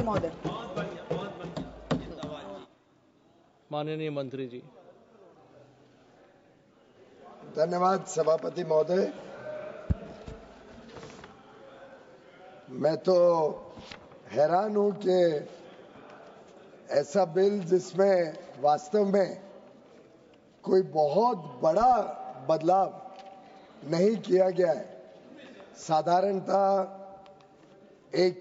महोदय। माननीय मंत्री जी। धन्यवाद सभापति महोदय। मैं तो हैरान हूं कि ऐसा बिल जिसमें वास्तव में कोई बहुत बड़ा बदलाव नहीं किया गया है, साधारणतः एक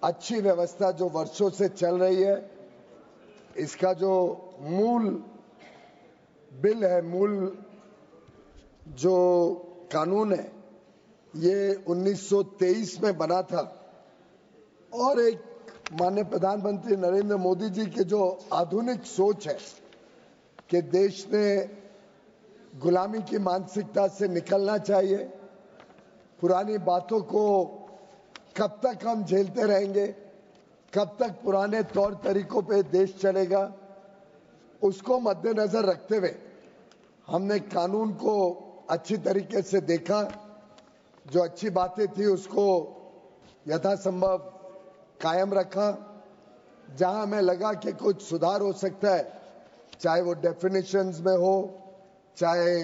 अच्छी व्यवस्था जो वर्षों से चल रही है, इसका जो मूल बिल है, मूल जो कानून है, ये 1923 में बना था और एक माननीय प्रधानमंत्री नरेंद्र मोदी जी की जो आधुनिक सोच है कि देश ने गुलामी की मानसिकता से निकलना चाहिए, पुरानी बातों को कब तक हम झेलते रहेंगे, कब तक पुराने तौर तरीकों पे देश चलेगा, उसको मद्देनजर रखते हुए हमने कानून को अच्छी तरीके से देखा। जो अच्छी बातें थी उसको यथासंभव कायम रखा। जहां हमें लगा कि कुछ सुधार हो सकता है, चाहे वो डेफिनेशंस में हो, चाहे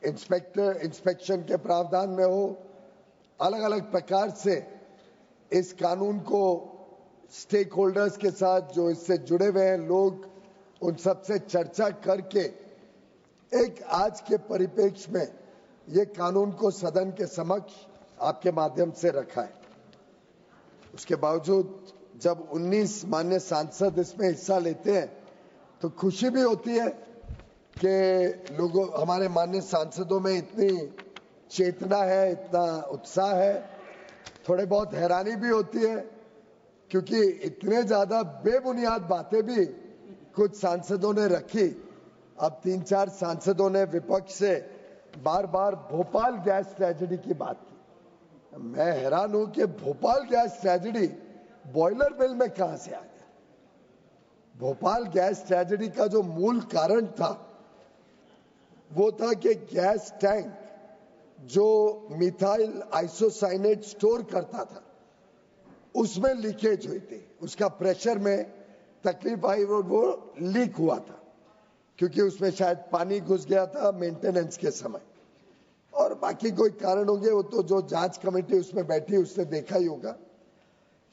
इंस्पेक्शन के प्रावधान में हो, अलग अलग प्रकार से इस कानून को स्टेक होल्डर्स के साथ जो इससे जुड़े हुए हैं लोग, उन सबसे चर्चा करके एक आज के परिप्रेक्ष्य में ये कानून को सदन के समक्ष आपके माध्यम से रखा है। उसके बावजूद जब 19 माननीय सांसद इसमें हिस्सा लेते हैं तो खुशी भी होती है कि लोगों, हमारे माननीय सांसदों में इतनी चेतना है, इतना उत्साह है। थोड़े बहुत हैरानी भी होती है क्योंकि इतने ज्यादा बेबुनियाद बातें भी कुछ सांसदों ने रखी। अब 3-4 सांसदों ने विपक्ष से बार बार भोपाल गैस ट्रेजेडी की बात की। मैं हैरान हूं कि Bhopal gas tragedy boiler bill में कहां से आ गया। भोपाल गैस ट्रेजेडी का जो मूल कारण था वो था कि गैस टैंक जो मिथाइल आइसोसाइनेट स्टोर करता था उसमें लीकेज हुई थी, उसका प्रेशर में तकलीफ आई और वो लीक हुआ था क्योंकि उसमें शायद पानी घुस गया था मेंटेनेंस के समय, और बाकी कोई कारण होंगे वो तो जो जांच कमेटी उसमें बैठी उसने देखा ही होगा।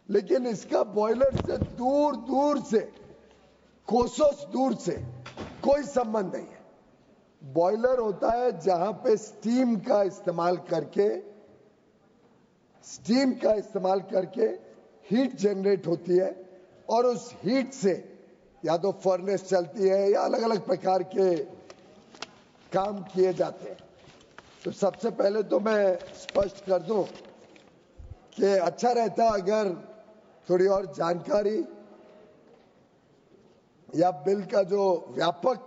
लेकिन इसका बॉयलर से दूर दूर से, कोसों दूर से कोई संबंध नहीं है। बॉयलर होता है जहां पे स्टीम का इस्तेमाल करके हीट जनरेट होती है और उस हीट से या तो फर्नेस चलती है या अलग अलग प्रकार के काम किए जाते हैं। तो सबसे पहले तो मैं स्पष्ट कर दूं कि अच्छा रहता अगर थोड़ी और जानकारी या बिल का जो व्यापक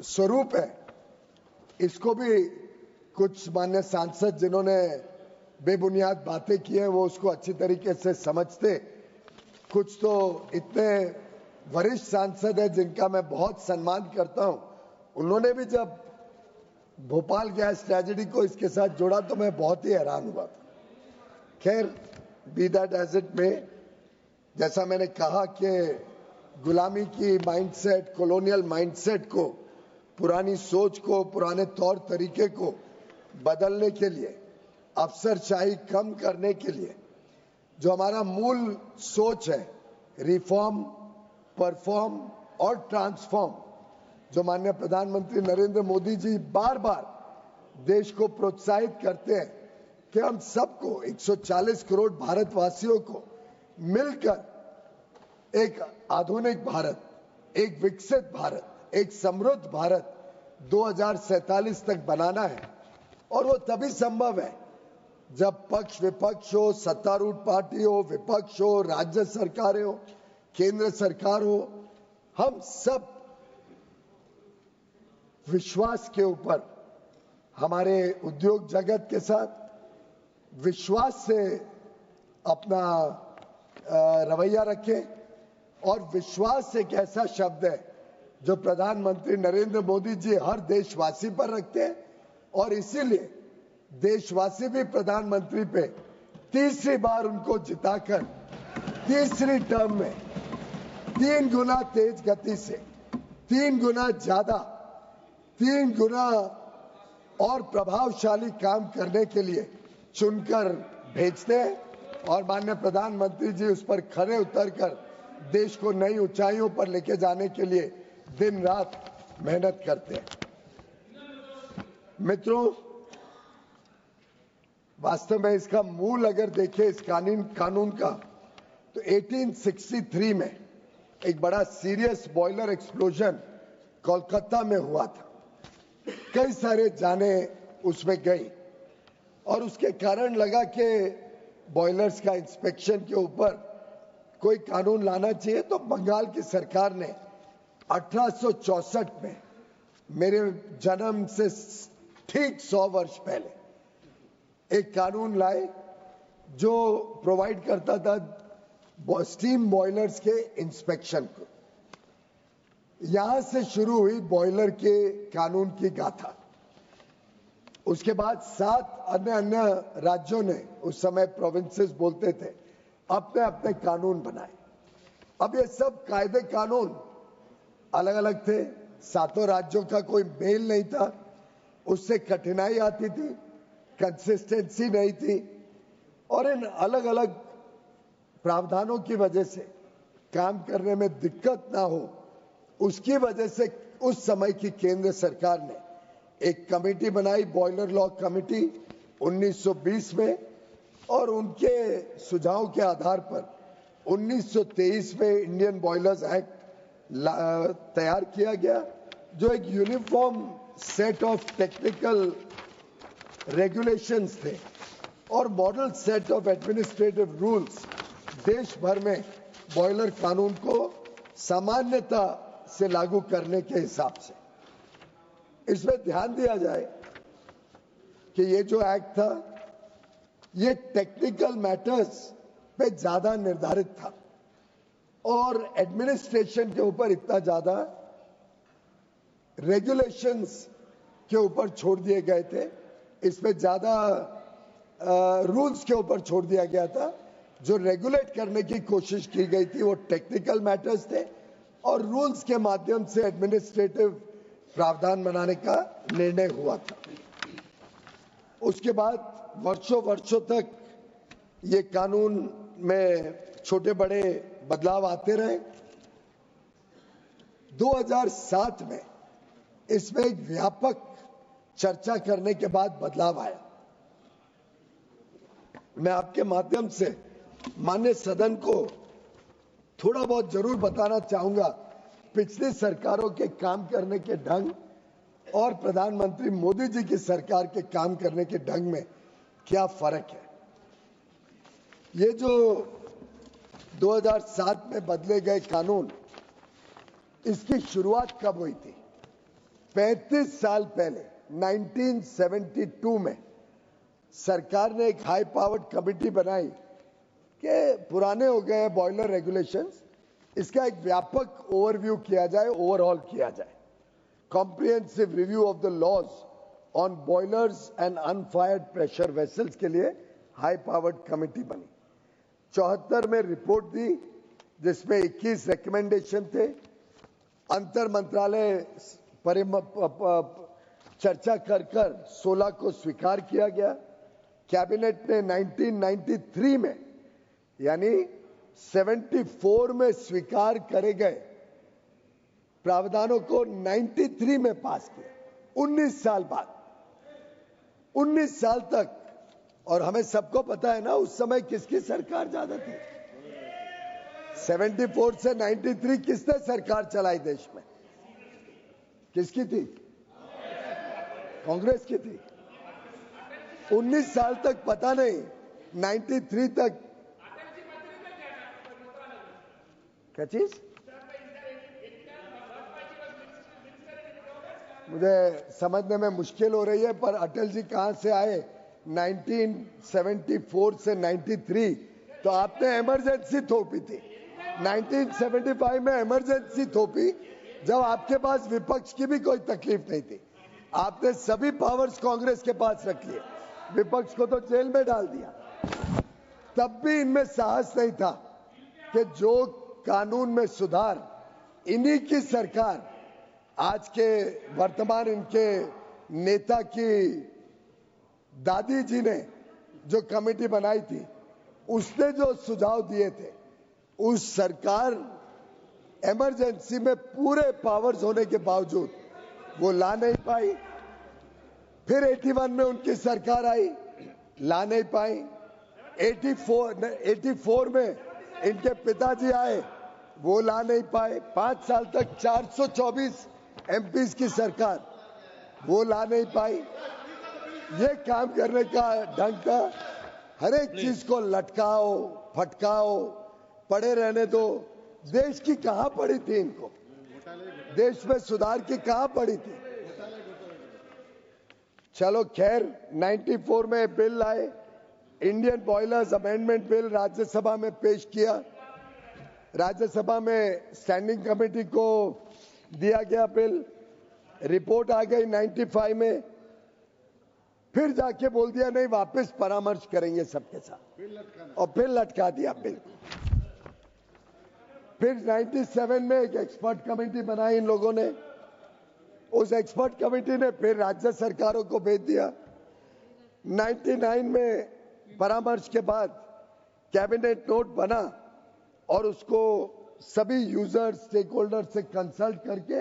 स्वरूप है इसको भी कुछ मान्य सांसद जिन्होंने बेबुनियाद बातें की हैं वो उसको अच्छी तरीके से समझते। कुछ तो इतने वरिष्ठ सांसद हैं जिनका मैं बहुत सम्मान करता हूं, उन्होंने भी जब भोपाल गैस ट्रेजेडी को इसके साथ जोड़ा तो मैं बहुत ही हैरान हुआ था। खैर, be that as it may, जैसा मैंने कहा कि गुलामी की माइंडसेट, कॉलोनियल माइंडसेट को, पुरानी सोच को, पुराने तौर तरीके को बदलने के लिए, अफसरशाही कम करने के लिए जो हमारा मूल सोच है, रिफॉर्म, परफॉर्म और ट्रांसफॉर्म, जो माननीय प्रधानमंत्री नरेंद्र मोदी जी बार बार देश को प्रोत्साहित करते हैं कि हम सबको, 140 करोड़ भारतवासियों को मिलकर एक आधुनिक भारत, एक विकसित भारत, एक समृद्ध भारत 2047 तक बनाना है। और वो तभी संभव है जब पक्ष विपक्ष हो, सत्तारूढ़ पार्टी हो, विपक्ष हो, राज्य सरकारें हो, केंद्र सरकार हो, हम सब विश्वास के ऊपर हमारे उद्योग जगत के साथ विश्वास से अपना रवैया रखें। और विश्वास एक ऐसा शब्द है जो प्रधानमंत्री नरेंद्र मोदी जी हर देशवासी पर रखते हैं और इसीलिए देशवासी भी प्रधानमंत्री पे तीसरी बार उनको जिताकर तीसरी टर्म में 3 गुना तेज गति से, 3 गुना ज्यादा, 3 गुना और प्रभावशाली काम करने के लिए चुनकर भेजते हैं और माननीय प्रधानमंत्री जी उस पर खरे उतरकर देश को नई ऊंचाइयों पर लेके जाने के लिए दिन रात मेहनत करते हैं। मित्रों, वास्तव में इसका मूल अगर देखें इस कानून का, तो 1863 में एक बड़ा सीरियस बॉयलर एक्सप्लोजन कोलकाता में हुआ था। कई सारे जाने उसमें गई और उसके कारण लगा कि बॉयलर्स का इंस्पेक्शन के ऊपर कोई कानून लाना चाहिए। तो बंगाल की सरकार ने 1864 में, मेरे जन्म से ठीक 100 वर्ष पहले, एक कानून लाए जो प्रोवाइड करता था स्टीम बॉयलर्स के इंस्पेक्शन को। यहां से शुरू हुई बॉयलर के कानून की गाथा। उसके बाद 7 अन्य राज्यों ने, उस समय प्रोविंसेस बोलते थे, अपने अपने कानून बनाए। अब ये सब कायदे कानून अलग अलग थे, 7 राज्यों का कोई मेल नहीं था, उससे कठिनाई आती थी, कंसिस्टेंसी नहीं थी और इन अलग अलग प्रावधानों की वजह से काम करने में दिक्कत ना हो, उसकी वजह से उस समय की केंद्र सरकार ने एक कमेटी बनाई, बॉयलर लॉ कमेटी 1920 में, और उनके सुझाव के आधार पर 1923 में इंडियन बॉयलर्स एक्ट तैयार किया गया, जो एक uniform set of technical regulations थे और model set of administrative rules देश भर में बॉयलर कानून को सामान्यता से लागू करने के हिसाब से। इसमें ध्यान दिया जाए कि ये जो एक्ट था, ये टेक्निकल मैटर्स पे ज्यादा निर्धारित था और एडमिनिस्ट्रेशन के ऊपर इतना ज्यादा रेगुलेशंस के ऊपर छोड़ दिए गए थे। इसमें ज्यादा रूल्स के ऊपर छोड़ दिया गया था। जो रेगुलेट करने की कोशिश की गई थी वो टेक्निकल मैटर्स थे और रूल्स के माध्यम से एडमिनिस्ट्रेटिव प्रावधान बनाने का निर्णय हुआ था। उसके बाद वर्षों तक ये कानून में छोटे बड़े बदलाव आते रहे। 2007 में इसमें एक व्यापक चर्चा करने के बाद बदलाव आया। मैं आपके माध्यम से माननीय सदन को थोड़ा बहुत जरूर बताना चाहूंगा पिछली सरकारों के काम करने के ढंग और प्रधानमंत्री मोदी जी की सरकार के काम करने के ढंग में क्या फर्क है। ये जो 2007 में बदले गए कानून, इसकी शुरुआत कब हुई थी? 35 साल पहले 1972 में सरकार ने एक हाई पावर्ड कमेटी बनाई कि पुराने हो गए हैं बॉयलर रेगुलेशंस, इसका एक व्यापक ओवरव्यू किया जाए, ओवरऑल किया जाए। Comprehensive review of the laws on boilers and unfired pressure vessels के लिए हाई पावर्ड कमेटी बनी। 74 में रिपोर्ट दी जिसमें 21 रिकमेंडेशन थे। अंतर मंत्रालय चर्चा कर 16 को स्वीकार किया गया। कैबिनेट ने 1993 में यानी 74 में स्वीकार करे गए प्रावधानों को 93 में पास किया। 19 साल बाद, 19 साल तक। और हमें सबको पता है ना उस समय किसकी सरकार ज्यादा थी। 74 से 93 किसने सरकार चलाई देश में? किसकी थी? कांग्रेस की थी। 19 साल तक पता नहीं, 93 तक क्या चीज? मुझे समझने में मुश्किल हो रही है, पर अटल जी कहां से आए 1974 से 93? तो आपने इमरजेंसी थोपी थी 1975 में, इमरजेंसी थोपी जब आपके पास विपक्ष की भी कोई तकलीफ नहीं थी। आपने सभी पावर्स कांग्रेस के पास रख लिए, विपक्ष को तो जेल में डाल दिया। तब भी इनमें साहस नहीं था कि जो कानून में सुधार इन्हीं की सरकार, आज के वर्तमान इनके नेता की दादी जी ने जो कमेटी बनाई थी, उसने जो सुझाव दिए थे, उस सरकार इमरजेंसी में पूरे पावर्स होने के बावजूद वो ला नहीं पाई। फिर 81 में उनकी सरकार आई, ला नहीं पाई। 84 में इनके पिताजी आए, वो ला नहीं पाए। 5 साल तक 424 एमपीज की सरकार, वो ला नहीं पाई। ये काम करने का ढंग का, हर एक चीज को लटकाओ फटकाओ, पड़े रहने दो। देश की कहां पड़ी थी इनको? देश में सुधार की कहां पड़ी थी? चलो खैर, 94 में बिल लाए, Indian boilers amendment bill Rajya Sabha में पेश किया। राज्यसभा में स्टैंडिंग कमेटी को दिया गया बिल, रिपोर्ट आ गई 95 में। फिर जाके बोल दिया नहीं, वापस परामर्श करेंगे सबके साथ, और फिर लटका दिया बिल। फिर 97 में एक एक्सपर्ट कमेटी बनाई इन लोगों ने, उस एक्सपर्ट कमेटी ने फिर राज्य सरकारों को भेज दिया। 99 में परामर्श के बाद कैबिनेट नोट बना और उसको सभी यूजर स्टेक होल्डर से कंसल्ट करके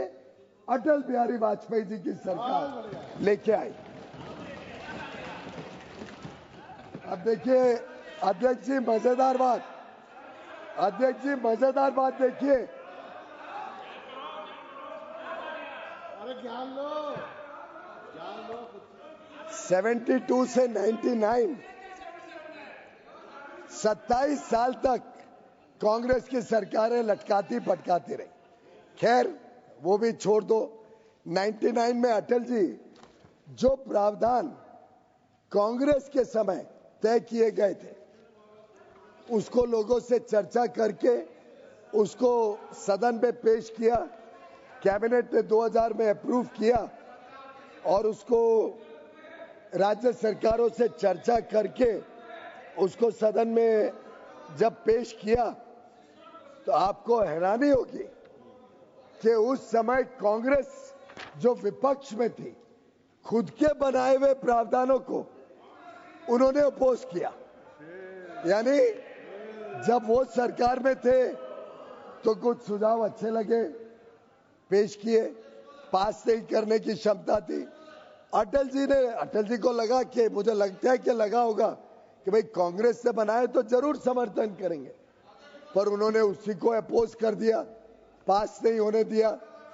अटल बिहारी वाजपेयी जी की सरकार लेके आई। अब देखिए अध्यक्ष जी, मजेदार बात, अध्यक्ष जी मजेदार बात देखिए, अरे ज्ञान लो 72 से 99 27 साल तक कांग्रेस की सरकारें लटकाती पटकाती रही। खैर वो भी छोड़ दो। 99 में अटल जी जो प्रावधान कांग्रेस के समय तय किए गए थे, उसको लोगों से चर्चा करके उसको सदन में पेश किया, कैबिनेट ने 2000 में अप्रूव किया और उसको राज्य सरकारों से चर्चा करके उसको सदन में जब पेश किया तो आपको हैरानी होगी कि उस समय कांग्रेस जो विपक्ष में थी, खुद के बनाए हुए प्रावधानों को उन्होंने अपोज किया। यानी जब वो सरकार में थे तो कुछ सुझाव अच्छे लगे, पेश किए, पास नहीं करने की क्षमता थी। अटल जी को लगा कि, मुझे लगता है कि लगा होगा कि भाई कांग्रेस से बनाए तो जरूर समर्थन करेंगे, पर उन्होंने उसी को अपोज कर दिया, पास नहीं होने दिया।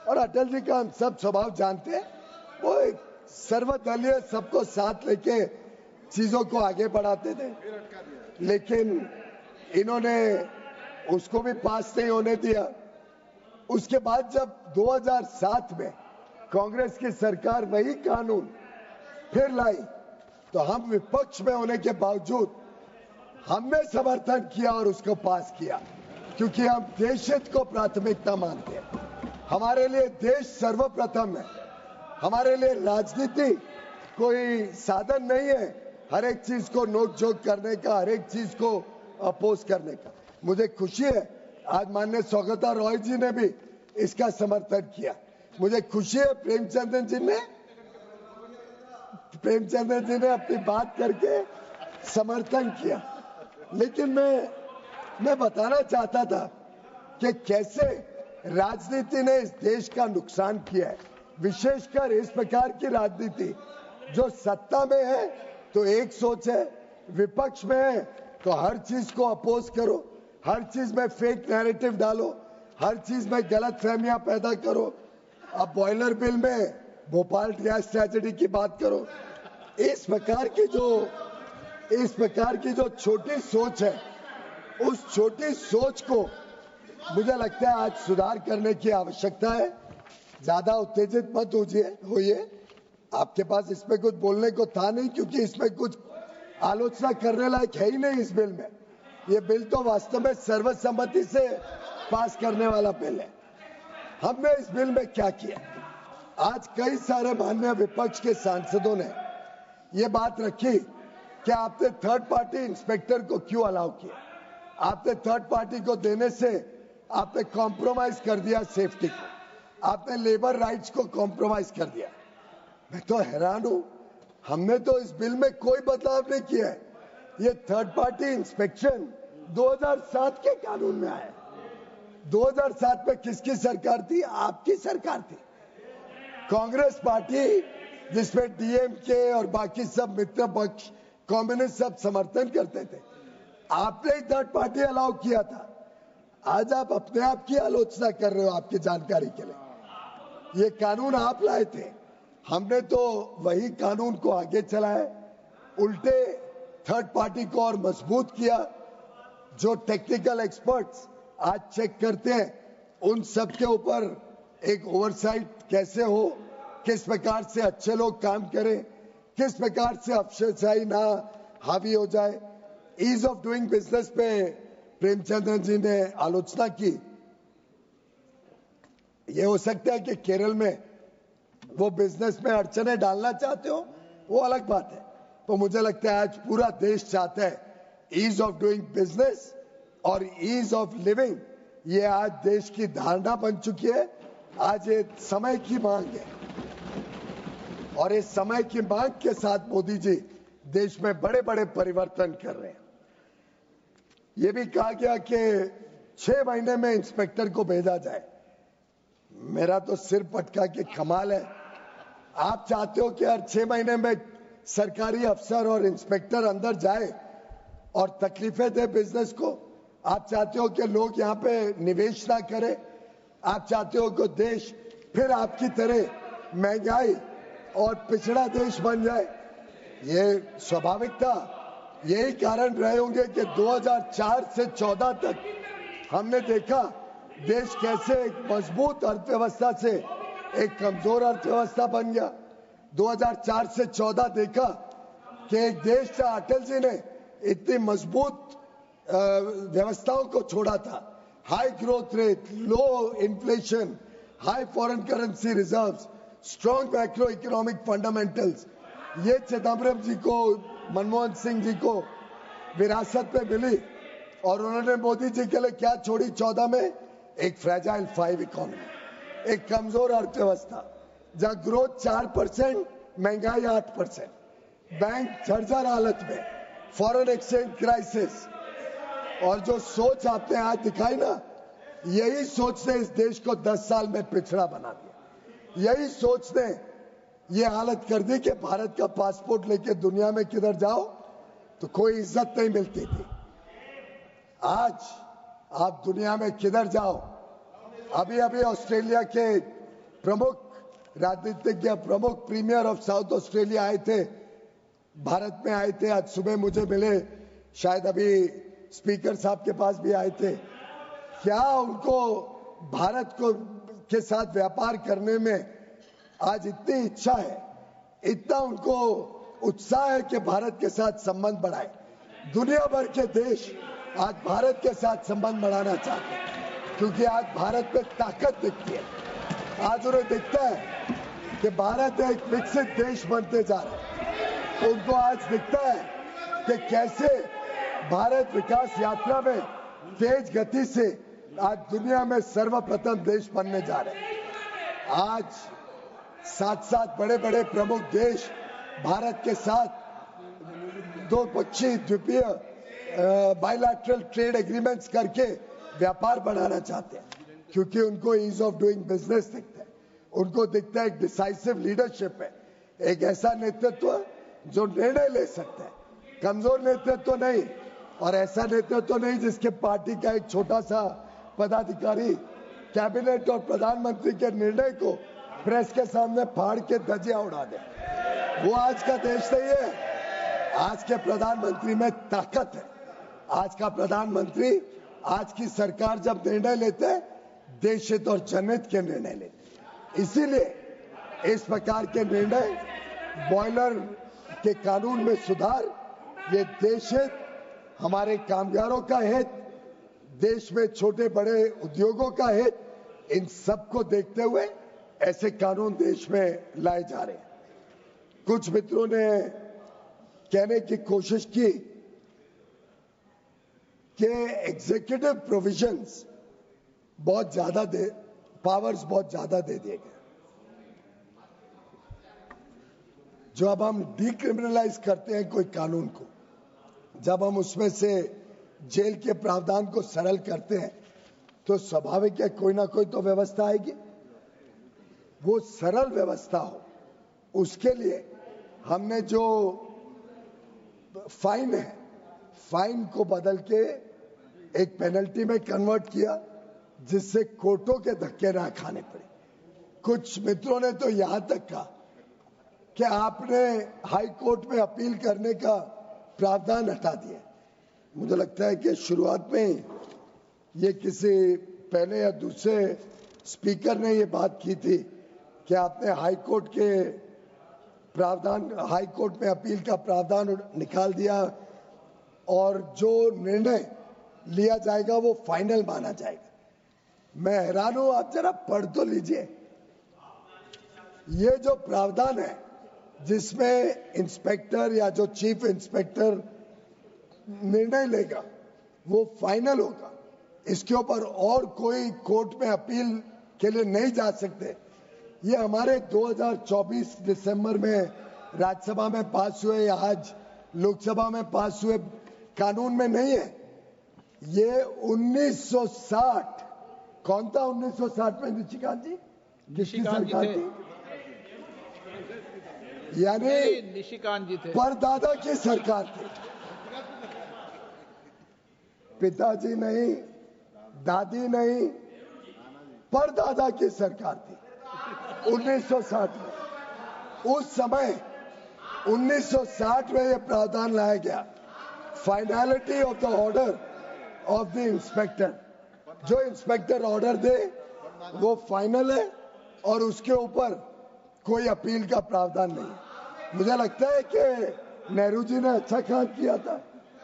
और अटल जी का हम सब स्वभाव जानते हैं, वो एक सर्वदलीय सबको साथ लेके चीजों को आगे बढ़ाते थे, लेकिन इन्होंने उसको भी पास नहीं होने दिया। उसके बाद जब 2007 में कांग्रेस की सरकार वही कानून फिर लाई, तो हम विपक्ष में होने के बावजूद हमने समर्थन किया और उसको पास किया, क्योंकि हम देश हित को प्राथमिकता मानते हैं। हमारे लिए देश सर्वप्रथम है, हमारे लिए राजनीति कोई साधन नहीं है हर एक चीज को नोक-झोंक करने का, हर एक चीज को अपोज करने का। मुझे खुशी है आज माननीय सौगता रॉय जी ने भी इसका समर्थन किया। मुझे खुशी है प्रेमचंद्र जी ने अपनी बात करके समर्थन किया। लेकिन मैं बताना चाहता था कि कैसे राजनीति ने इस देश का नुकसान किया है, विशेषकर इस प्रकार की राजनीति जो सत्ता में है तो एक सोच है, विपक्ष में है तो हर चीज को अपोज करो, हर चीज में फेक नैरेटिव डालो, हर चीज में गलत फहमियां पैदा करो। अब बॉयलर बिल में भोपाल गैस ट्रेजेडी की बात करो। इस प्रकार की जो छोटी सोच है, उस छोटी सोच को मुझे लगता है आज सुधार करने की आवश्यकता है। ज्यादा उत्तेजित मत होइए, आपके पास इसमें कुछ बोलने को था नहीं, क्योंकि इसमें कुछ आलोचना करने लायक है ही नहीं इस बिल में। ये बिल तो वास्तव में सर्वसम्मति से पास करने वाला बिल है। हमने इस बिल में क्या किया? आज कई सारे माननीय विपक्ष के सांसदों ने ये बात रखी कि आपने थर्ड पार्टी इंस्पेक्टर को क्यों अलाउ किया। आपने थर्ड पार्टी को देने से आपने कॉम्प्रोमाइज कर दिया सेफ्टी को, आपने लेबर राइट्स को कॉम्प्रोमाइज कर दिया। मैं तो हैरान हूं, हमने तो इस बिल में कोई बदलाव नहीं किया है। ये थर्ड पार्टी इंस्पेक्शन 2007 के कानून में आया। 2007 में किसकी सरकार थी? आपकी सरकार थी। कांग्रेस पार्टी जिसमें डीएमके और बाकी सब मित्र पक्ष कम्युनिस्ट सब समर्थन करते थे, आपने ही थर्ड पार्टी अलाउ किया था। आज आप अपने आप की आलोचना कर रहे हो। आपकी जानकारी के लिए ये कानून आप लाए थे, हमने तो वही कानून को आगे चलाया, उल्टे थर्ड पार्टी को और मजबूत किया। जो टेक्निकल एक्सपर्ट्स आज चेक करते हैं उन सब के ऊपर एक ओवरसाइट कैसे हो, किस प्रकार से अच्छे लोग काम करें, किस प्रकार से अफसरशाही ना हावी हो जाए। ईज ऑफ डूइंग बिजनेस पे प्रेमचंद्रन जी ने आलोचना की। ये हो सकता है कि केरल में वो बिजनेस में अड़चने डालना चाहते हो, वो अलग बात है। तो मुझे लगता है आज पूरा देश चाहता है ईज ऑफ डूइंग बिजनेस और ईज ऑफ लिविंग, ये आज देश की धारणा बन चुकी है। आज ये समय की मांग है और इस समय की मांग के साथ मोदी जी देश में बड़े बड़े परिवर्तन कर रहे हैं। ये भी कहा गया कि 6 महीने में इंस्पेक्टर को भेजा जाए। मेरा तो सिर पटका के कमाल है। आप चाहते हो कि हर 6 महीने में सरकारी अफसर और इंस्पेक्टर अंदर जाए और तकलीफें दे बिजनेस को? आप चाहते हो कि लोग यहाँ पे निवेश ना करें? आप चाहते हो कि देश फिर आपकी तरह महंगाई और पिछड़ा देश बन जाए? ये स्वाभाविक था। यही कारण रहे होंगे कि 2004 से 14 तक हमने देखा देश कैसे एक मजबूत अर्थव्यवस्था से एक कमजोर अर्थव्यवस्था बन गया। 2004 से 14 देखा कि एक देश था, अटल जी ने इतनी मजबूत व्यवस्थाओं को छोड़ा था। High growth rate, low inflation, high foreign currency reserves, strong macroeconomic fundamentals, ये चिदम्बरम जी को, मनमोहन सिंह जी को विरासत में मिली। और उन्होंने मोदी जी के लिए क्या छोड़ी 14 में? एक फ्रेजाइल 5 इकोनॉमी, एक कमजोर अर्थव्यवस्था जहां ग्रोथ 4%, महंगाई 8%, बैंक जर्जर हालत में, फॉरेन एक्सचेंज क्राइसिस। और जो सोच आपने आज दिखाई ना, यही सोच ने इस देश को 10 साल में पिछड़ा बना दिया। यही सोच ने ये हालत कर दी कि भारत का पासपोर्ट लेके दुनिया में किधर जाओ तो कोई इज्जत नहीं मिलती थी। आज आप दुनिया में किधर जाओ, अभी अभी ऑस्ट्रेलिया के प्रमुख राजनीतिज्ञ, प्रमुख प्रीमियर ऑफ साउथ ऑस्ट्रेलिया आए थे, भारत में आए थे। आज सुबह मुझे मिले, शायद अभी स्पीकर साहब के पास भी आए थे। क्या उनको भारत को के साथ व्यापार करने में आज इतनी इच्छा है, इतना उनको उत्साह है कि भारत के साथ संबंध बढ़ाए। दुनिया भर के देश आज भारत के साथ संबंध बढ़ाना चाहते हैं क्योंकि आज भारत में ताकत दिखती है। आज उन्हें दिखता है कि भारत एक विकसित देश बनते जा रहा है। उनको आज दिखता है कि कैसे भारत विकास यात्रा में तेज गति से आज दुनिया में सर्वप्रथम देश बनने जा रहे हैं। आज साथ साथ बड़े बड़े प्रमुख देश भारत के साथ द्विपक्षीय, द्वीपीय बायलैटरल ट्रेड एग्रीमेंट्स करके व्यापार बढ़ाना चाहते हैं क्योंकि उनको ईज ऑफ डूइंग बिजनेस दिखता है। उनको दिखता है एक डिसाइसिव लीडरशिप है, एक ऐसा नेतृत्व जो निर्णय ले सकता है, कमजोर नेतृत्व नहीं, और ऐसा नेतृत्व नहीं जिसके पार्टी का एक छोटा सा पदाधिकारी कैबिनेट और प्रधानमंत्री के निर्णय को प्रेस के सामने फाड़ के धज्जियां उड़ा दे। वो आज का देश नहीं है। आज के प्रधानमंत्री में ताकत है। आज का प्रधानमंत्री, आज की सरकार जब निर्णय लेते हैं, देश हित और जनहित के निर्णय लेते। इसीलिए इस प्रकार के निर्णय, बॉयलर के कानून में सुधार, ये देश हित, हमारे कामगारों का हित, देश में छोटे बड़े उद्योगों का हित, इन सबको देखते हुए ऐसे कानून देश में लाए जा रहे हैं। कुछ मित्रों ने कहने की कोशिश की कि एग्जीक्यूटिव प्रोविजंस बहुत ज्यादा पावर्स बहुत ज्यादा दे दिए गए। जो अब हम डिक्रिमिनलाइज करते हैं कोई कानून को, जब हम उसमें से जेल के प्रावधान को सरल करते हैं, तो स्वाभाविक है कोई ना कोई तो व्यवस्था आएगी। वो सरल व्यवस्था हो, उसके लिए हमने जो फाइन है, फाइन को बदल के एक पेनल्टी में कन्वर्ट किया, जिससे कोर्टों के धक्के ना खाने पड़े। कुछ मित्रों ने तो यहां तक कहा कि आपने हाई कोर्ट में अपील करने का प्रावधान हटा दिया। मुझे लगता है कि शुरुआत में ये किसी पहले या दूसरे स्पीकर ने ये बात की थी कि आपने हाई कोर्ट के प्रावधान, हाई कोर्ट में अपील का प्रावधान निकाल दिया और जो निर्णय लिया जाएगा वो फाइनल माना जाएगा। मैं हैरान हूं, आप जरा पढ़ तो लीजिए। ये जो प्रावधान है जिसमें इंस्पेक्टर या जो चीफ इंस्पेक्टर निर्णय लेगा वो फाइनल होगा, इसके ऊपर और कोई कोर्ट में अपील के लिए नहीं जा सकते। ये हमारे 2024 दिसंबर में राज्यसभा में पास हुए या आज लोकसभा में पास हुए कानून में नहीं है। ये 1960, कौन था 1960 में निशिकांत जी? किसकी सरकार थी? यानी निशिकांत जी थे, परदादा की सरकार थी, पिताजी नहीं, दादी नहीं, परदादा की सरकार थी 1960 में। उस समय 1960 में यह प्रावधान लाया गया, finality of the order of the inspector. जो इंस्पेक्टर ऑर्डर दे वो फाइनल है और उसके ऊपर कोई अपील का प्रावधान नहीं। मुझे लगता है कि नेहरू जी ने अच्छा काम किया था,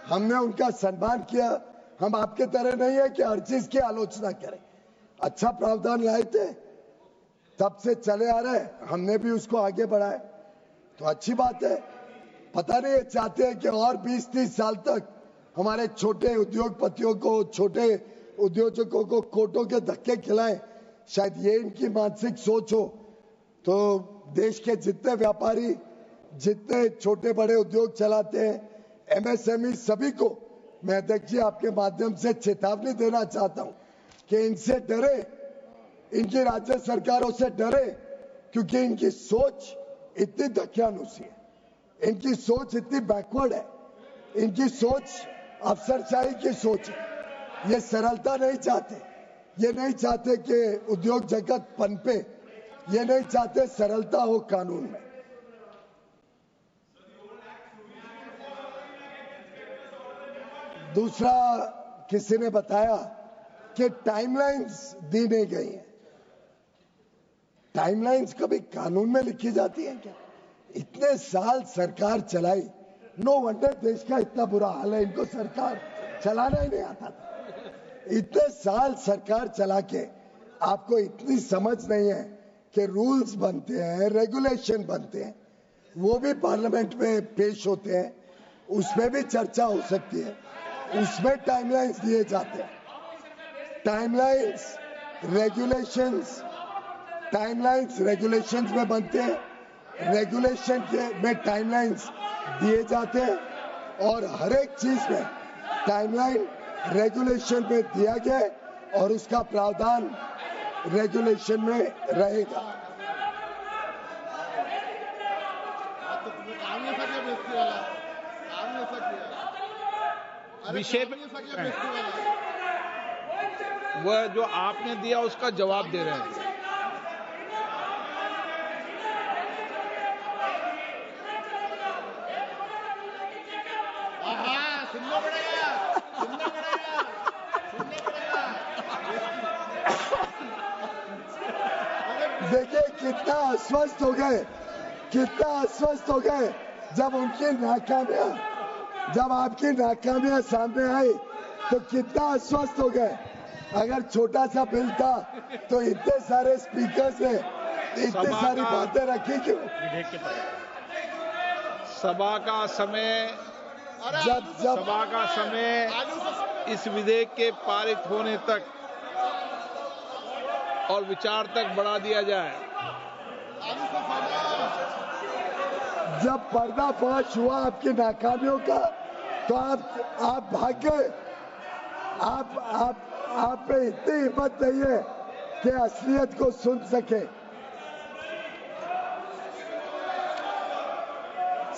हमने उनका सम्मान किया। हम आपके तरह नहीं है कि हर चीज की आलोचना करें। अच्छा प्रावधान लाए थे, तब से चले आ रहे, हमने भी उसको आगे बढ़ाया, तो अच्छी बात है। पता नहीं ये चाहते हैं कि और 20-30 साल तक हमारे छोटे उद्योगपतियों को, छोटे उद्योजकों को कोर्टों के धक्के खिलाएं। शायद ये इनकी मानसिक सोच हो। तो देश के जितने व्यापारी, जितने छोटे बड़े उद्योग चलाते हैं, एमएसएमई, सभी को मैं अध्यक्ष जी आपके माध्यम से चेतावनी देना चाहता हूं कि इनसे डरे, इनकी राज्य सरकारों से डरे, क्योंकि इनकी सोच इतनी धक्यानुसी है, इनकी सोच इतनी बैकवर्ड है, इनकी सोच अफसरशाही की सोच है। ये सरलता नहीं चाहते, ये नहीं चाहते कि उद्योग जगत पनपे, ये नहीं चाहते सरलता हो कानून में। दूसरा, किसी ने बताया कि टाइमलाइंस दी नहीं गई है। टाइमलाइंस कभी कानून में लिखी जाती है क्या? इतने साल सरकार चलाई, नो वंडर देश का इतना बुरा हाल है, इनको सरकार चलाना ही नहीं आता था। इतने साल सरकार चला के आपको इतनी समझ नहीं है कि रूल्स बनते हैं, रेगुलेशन बनते हैं, वो भी पार्लियामेंट में पेश होते हैं, उसमें भी चर्चा हो सकती है, उसमें टाइमलाइंस दिए जाते हैं। टाइमलाइंस रेगुलेशंस में बनते हैं, रेगुलेशन में टाइमलाइंस दिए जाते हैं और हर एक चीज में टाइमलाइन रेगुलेशन में दिया गया और उसका प्रावधान रेगुलेशन में रहेगा। विषय वह जो आपने दिया उसका जवाब दे रहे हैं। सुनना पड़ेगा। देखिए कितना अस्वस्थ हो गए जब उनकी नाकामियां, जब आपकी नाकामियां सामने आई तो कितना अस्वस्थ हो गए। अगर छोटा सा बिल था तो इतने सारे स्पीकर्स ने इतनी सारी बातें रखी क्यों? सभा का समय इस विधेयक के पारित होने तक और विचार तक बढ़ा दिया जाए। जब पर्दाफाश हुआ आपकी नाकामियों का तो आप भाग गए। आप पे इतनी हिम्मत नहीं है कि असलियत को सुन सके।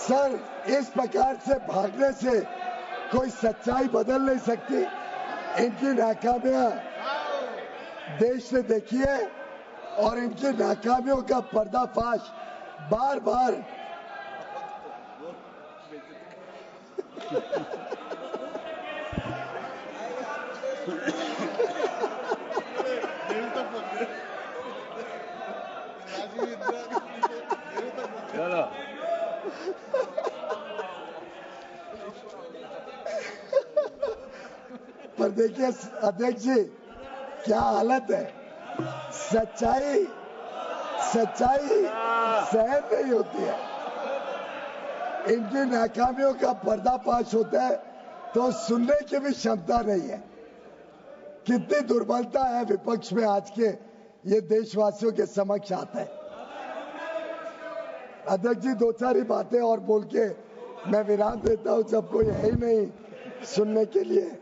सर, इस प्रकार से भागने से कोई सच्चाई बदल नहीं सकती। इनकी नाकामियां देश ने देखी है और इनकी नाकामियों का पर्दाफाश बार बार पर देखिए अध्यक्ष जी, क्या हालत है। सच्चाई सहन नहीं होती है। इनकी नाकामियों का पर्दाफाश होता है तो सुनने की भी क्षमता नहीं है। कितनी दुर्बलता है विपक्ष में आज के ये देशवासियों के समक्ष आता है। अध्यक्ष जी, दो चार ही बातें और बोल के मैं विराम देता हूं, जब कोई है ही नहीं सुनने के लिए।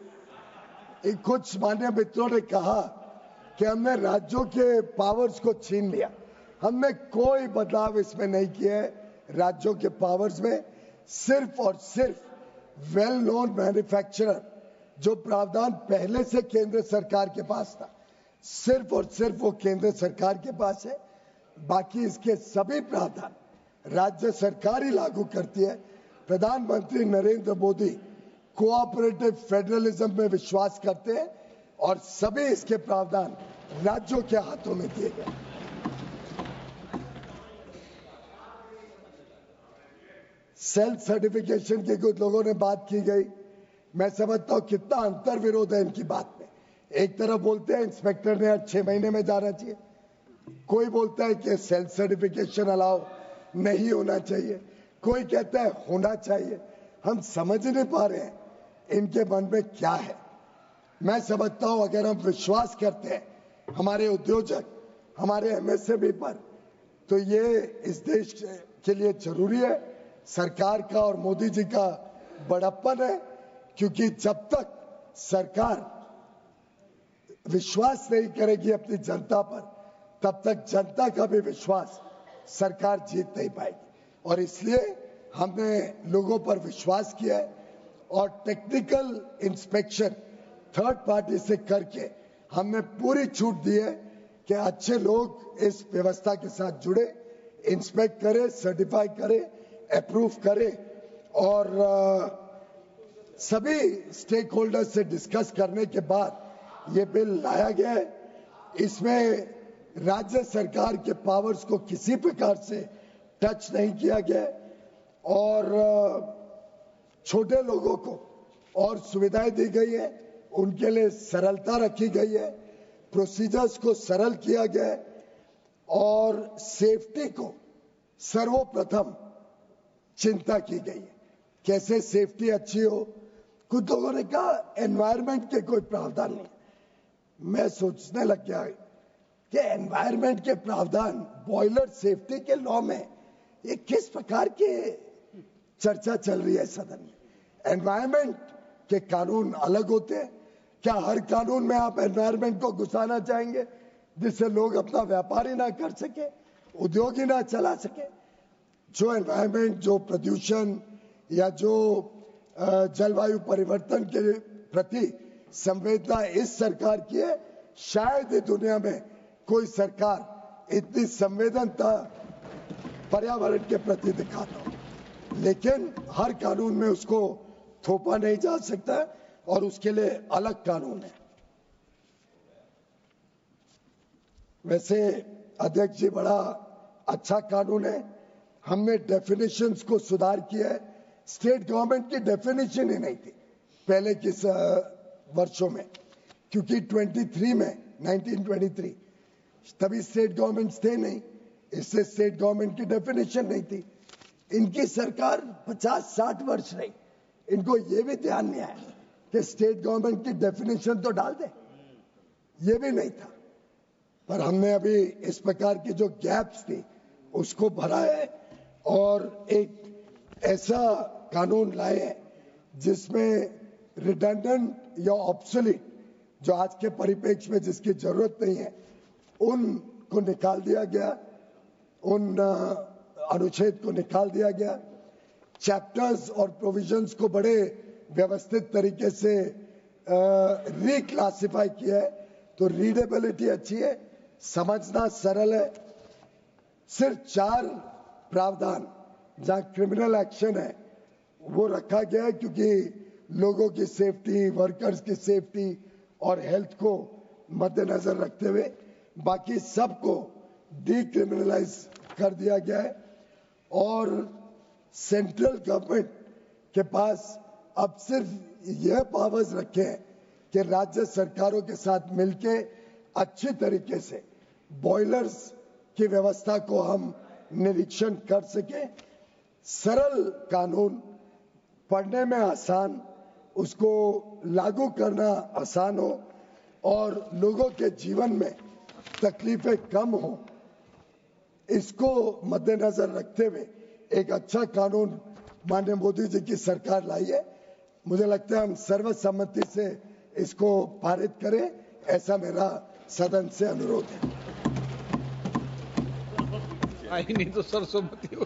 कुछ मान्य मित्रों ने कहा कि हमने राज्यों के पावर्स को छीन लिया। हमने कोई बदलाव इसमें नहीं किया है। राज्यों के पावर्स में सिर्फ और सिर्फ वेल नोन मैन्युफैक्चरर जो प्रावधान पहले से केंद्र सरकार के पास था, सिर्फ और सिर्फ वो केंद्र सरकार के पास है। बाकी इसके सभी प्रावधान राज्य सरकार ही लागू करती है। प्रधानमंत्री नरेंद्र मोदी कोऑपरेटिव फेडरलिज्म में विश्वास करते हैं और सभी इसके प्रावधान राज्यों के हाथों में दिए गए। सेल्फ सर्टिफिकेशन की कुछ लोगों ने बात की गई। मैं समझता हूं कितना अंतर विरोध है इनकी बात में। एक तरफ बोलते हैं इंस्पेक्टर ने 6 महीने में जाना चाहिए, कोई बोलता है कि सेल्फ सर्टिफिकेशन अलाउ नहीं होना चाहिए, कोई कहता है होना चाहिए। हम समझ नहीं पा रहे हैं इनके मन में क्या है। मैं समझता हूं अगर हम विश्वास करते हैं हमारे उद्योजक, हमारे एमएसएमई पर, तो ये इस देश के लिए जरूरी है। सरकार का और मोदी जी का बड़प्पन है, क्योंकि जब तक सरकार विश्वास नहीं करेगी अपनी जनता पर, तब तक जनता का भी विश्वास सरकार जीत नहीं पाएगी। और इसलिए हमने लोगों पर विश्वास किया है और टेक्निकल इंस्पेक्शन थर्ड पार्टी से करके हमने पूरी छूट दी है कि अच्छे लोग इस व्यवस्था के साथ जुड़े, इंस्पेक्ट करें, सर्टिफाई करें, अप्रूव करें। और सभी स्टेक होल्डर्स से डिस्कस करने के बाद ये बिल लाया गया है। इसमें राज्य सरकार के पावर्स को किसी प्रकार से टच नहीं किया गया और छोटे लोगों को और सुविधाएं दी गई है, उनके लिए सरलता रखी गई है, प्रोसीजर्स को सरल किया गया है और सेफ्टी को सर्वप्रथम चिंता की गई है। कैसे सेफ्टी अच्छी हो। कुछ लोगों ने कहा एनवायरनमेंट के कोई प्रावधान नहीं। मैं सोचने लग गया कि एनवायरनमेंट के प्रावधान बॉयलर सेफ्टी के लॉ में ये किस प्रकार की चर्चा चल रही है सदन में। एनवायरनमेंट के कानून अलग होते हैं। क्या हर कानून में आप एनवायरनमेंट को घुसाना चाहेंगे जिससे लोग अपना व्यापार ही ना कर सके, उद्योग ही ना चला सके। जो एनवायरनमेंट, जो प्रदूषण या जो जलवायु परिवर्तन के प्रति संवेदना इस सरकार की है, शायद ही दुनिया में कोई सरकार इतनी संवेदनता पर्यावरण के प्रति दिखाता हो। लेकिन हर कानून में उसको थोपा नहीं जा सकता और उसके लिए अलग कानून है। वैसे अध्यक्ष जी, बड़ा अच्छा कानून है। हमने डेफिनेशंस को सुधार किया है। स्टेट गवर्नमेंट की डेफिनेशन ही नहीं थी पहले के वर्षों में, क्योंकि 1923 तभी स्टेट गवर्नमेंट्स थे नहीं, इससे स्टेट गवर्नमेंट की डेफिनेशन नहीं थी। इनकी सरकार 50-60 वर्ष रही, इनको ये भी ध्यान नहीं आया कि स्टेट गवर्नमेंट की डेफिनेशन तो डाल दे, ये भी नहीं था। पर हमने अभी इस प्रकार की जो गैप्स थी उसको भरा है और एक ऐसा कानून लाए हैं जिसमें रिडंडेंट या ऑब्सोलीट जो आज के परिप्रेक्ष्य में जिसकी जरूरत नहीं है उनको निकाल दिया गया, उन अनुच्छेद को निकाल दिया गया। चैप्टर्स और प्रोविजंस को बड़े व्यवस्थित तरीके से रिक्लासिफाई किया है, तो रीडेबिलिटी अच्छी है, समझना सरल है। सिर्फ 4 प्रावधान जहां क्रिमिनल एक्शन है वो रखा गया है क्योंकि लोगों की सेफ्टी, वर्कर्स की सेफ्टी और हेल्थ को मद्देनजर रखते हुए बाकी सबको डीक्रिमिनलाइज कर दिया गया है। और सेंट्रल गवर्नमेंट के पास अब सिर्फ यह पावर्स रखे हैं कि राज्य सरकारों के साथ मिलके अच्छी तरीके से बॉयलर्स की व्यवस्था को हम निरीक्षण कर सके। सरल कानून, पढ़ने में आसान, उसको लागू करना आसान हो और लोगों के जीवन में तकलीफें कम हो, इसको मद्देनजर रखते हुए एक अच्छा कानून माननीय मोदी जी की सरकार लाई है। मुझे लगता है हम सर्वसम्मति से इसको पारित करें, ऐसा मेरा सदन से अनुरोध है। आई नहीं तो सर्वसम्मति हो।